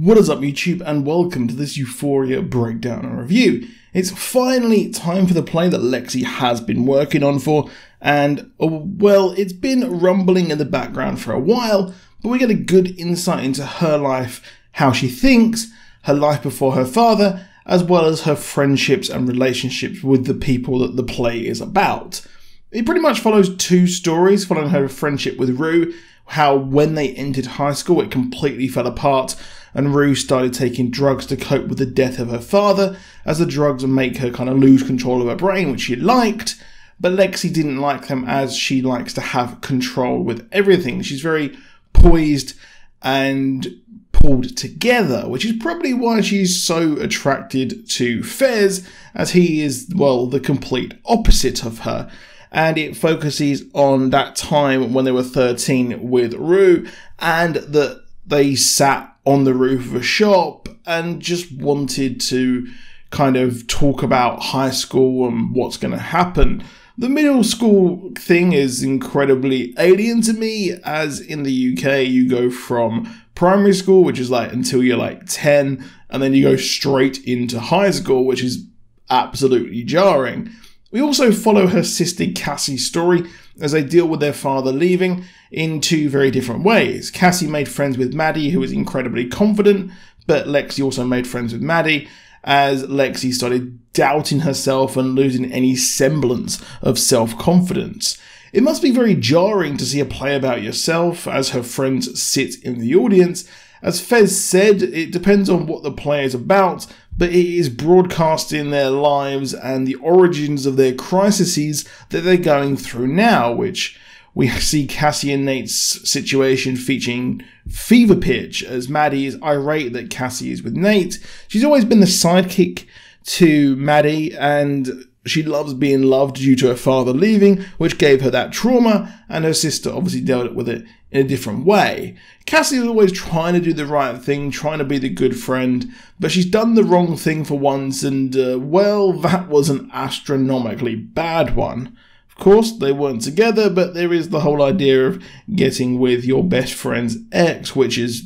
What is up, YouTube, and welcome to this Euphoria breakdown and review. It's finally time for the play that Lexi has been working on for, and well, it's been rumbling in the background for a while, but we get a good insight into her life, how she thinks, her life before her father, as well as her friendships and relationships with the people that the play is about. It pretty much follows two stories, following her friendship with Rue, how when they entered high school it completely fell apart, and Rue started taking drugs to cope with the death of her father, as the drugs make her kind of lose control of her brain, which she liked, but Lexi didn't like them as she likes to have control with everything. She's very poised and pulled together, which is probably why she's so attracted to Fez, as he is, well, the complete opposite of her. And it focuses on that time when they were 13 with Rue, and that they sat on the roof of a shop and just wanted to kind of talk about high school and what's going to happen. The middle school thing is incredibly alien to me, as in the UK you go from primary school, which is like until you're like 10, and then you go straight into high school, which is absolutely jarring. We also follow her sister Cassie's story as they deal with their father leaving in two very different ways. Cassie made friends with Maddie, who was incredibly confident, but Lexi also made friends with Maddie as Lexi started doubting herself and losing any semblance of self-confidence. It must be very jarring to see a play about yourself as her friends sit in the audience. As Fez said, it depends on what the play is about, but it is broadcasting their lives and the origins of their crises that they're going through now, which we see Cassie and Nate's situation featuring fever pitch, as Maddie is irate that Cassie is with Nate. She's always been the sidekick to Maddie, and she loves being loved due to her father leaving, which gave her that trauma, and her sister obviously dealt with it in a different way. Cassie is always trying to do the right thing, trying to be the good friend, but she's done the wrong thing for once, and well, that was an astronomically bad one. Of course, they weren't together, but there is the whole idea of getting with your best friend's ex, which is,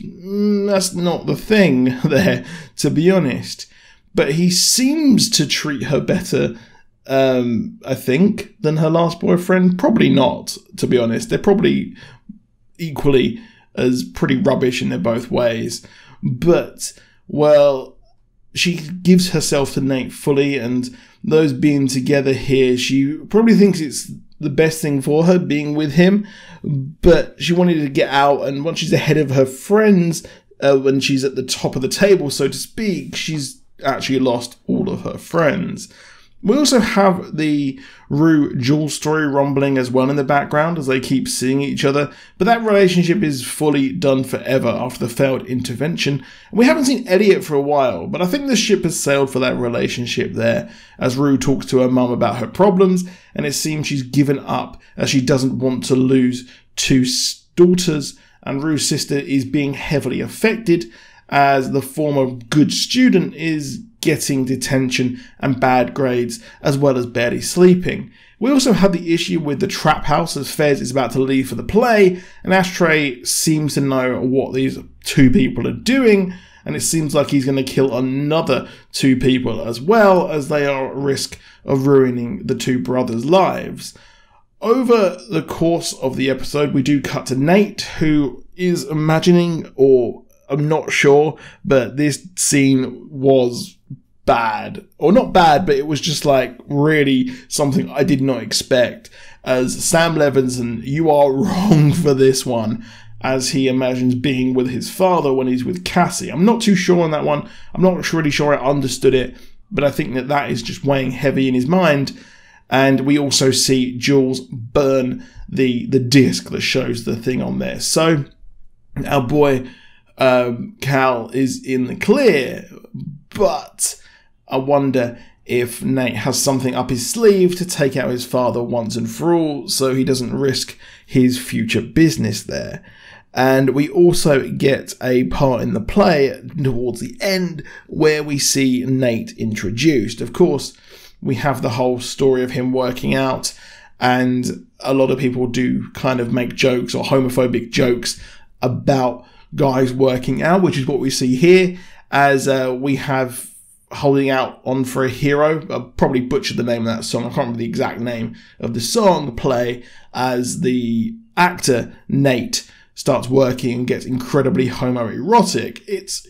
that's not the thing there, to be honest. But he seems to treat her better, I think, than her last boyfriend. Probably not, to be honest. They're probably equally as pretty rubbish in their both ways. But, well, she gives herself to Nate fully, and those being together here, she probably thinks it's the best thing for her being with him, but she wanted to get out, and once she's ahead of her friends, when she's at the top of the table, so to speak, she's actually lost all of her friends. We also have the Rue-Jules story rumbling as well in the background as they keep seeing each other, but that relationship is fully done forever after the failed intervention. We haven't seen Elliot for a while, but I think the ship has sailed for that relationship there, as Rue talks to her mum about her problems, and it seems she's given up as she doesn't want to lose two daughters, and Rue's sister is being heavily affected as the former good student is getting detention and bad grades, as well as barely sleeping. We also have the issue with the trap house, as Fez is about to leave for the play, and Ashtray seems to know what these two people are doing, and it seems like he's going to kill another two people as well, as they are at risk of ruining the two brothers' lives. Over the course of the episode, we do cut to Nate, who is imagining, or I'm not sure, but this scene was bad. Or not bad, but it was just like really something I did not expect. As Sam Levinson, you are wrong for this one, as he imagines being with his father when he's with Cassie. I'm not too sure on that one. I'm not really sure I understood it, but I think that that is just weighing heavy in his mind. And we also see Jules burn the disc that shows the thing on there. So our boy Cal is in the clear, but I wonder if Nate has something up his sleeve to take out his father once and for all, so he doesn't risk his future business there. And we also get a part in the play towards the end where we see Nate introduced. Of course, we have the whole story of him working out, and a lot of people do kind of make jokes or homophobic jokes about guys working out, which is what we see here, as we have Holding Out On For A Hero. I'll probably butchered the name of that song. I can't remember the exact name of the song play, as the actor Nate starts working and gets incredibly homoerotic. It's,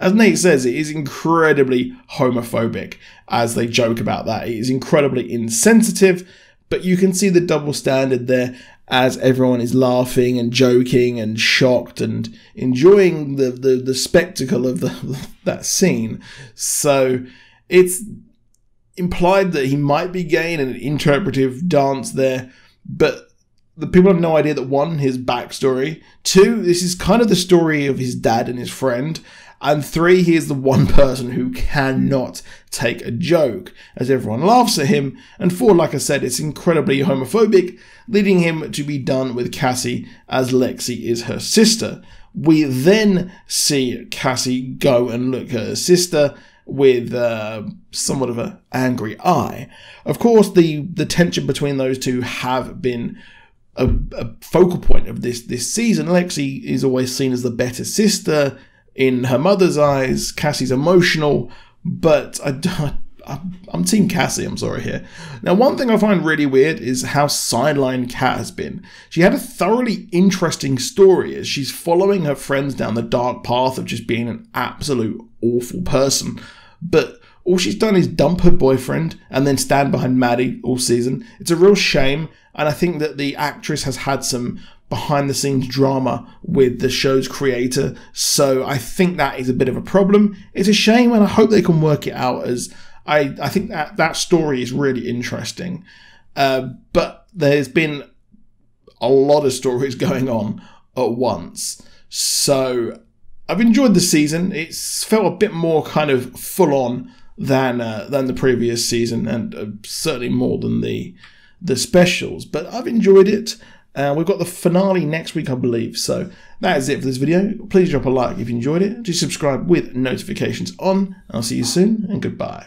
as Nate says, it is incredibly homophobic, as they joke about that. It is incredibly insensitive, but you can see the double standard there, as everyone is laughing and joking and shocked and enjoying the spectacle of that scene. So it's implied that he might be gay in an interpretive dance there, but the people have no idea that, one, his backstory, two, this is kind of the story of his dad and his friend, and three, he is the one person who cannot take a joke, as everyone laughs at him, and four, like I said, it's incredibly homophobic, leading him to be done with Cassie, as Lexi is her sister. We then see Cassie go and look at her sister with somewhat of an angry eye. Of course, the tension between those two have been a focal point of this season. Lexi is always seen as the better sister in her mother's eyes. Cassie's emotional, but I'm Team Cassie, I'm sorry here. Now, one thing I find really weird is how sidelined Kat has been. She had a thoroughly interesting story as she's following her friends down the dark path of just being an absolute awful person. But all she's done is dump her boyfriend and then stand behind Maddie all season. It's a real shame, and I think that the actress has had some behind-the-scenes drama with the show's creator, so I think that is a bit of a problem. It's a shame, and I hope they can work it out, as I think that story is really interesting. But there's been a lot of stories going on at once, so I've enjoyed the season. It's felt a bit more kind of full-on than the previous season, and certainly more than the specials, but I've enjoyed it. We've got the finale next week, I believe. So that is it for this video. Please drop a like if you enjoyed it. Do subscribe with notifications on. I'll see you soon, and goodbye.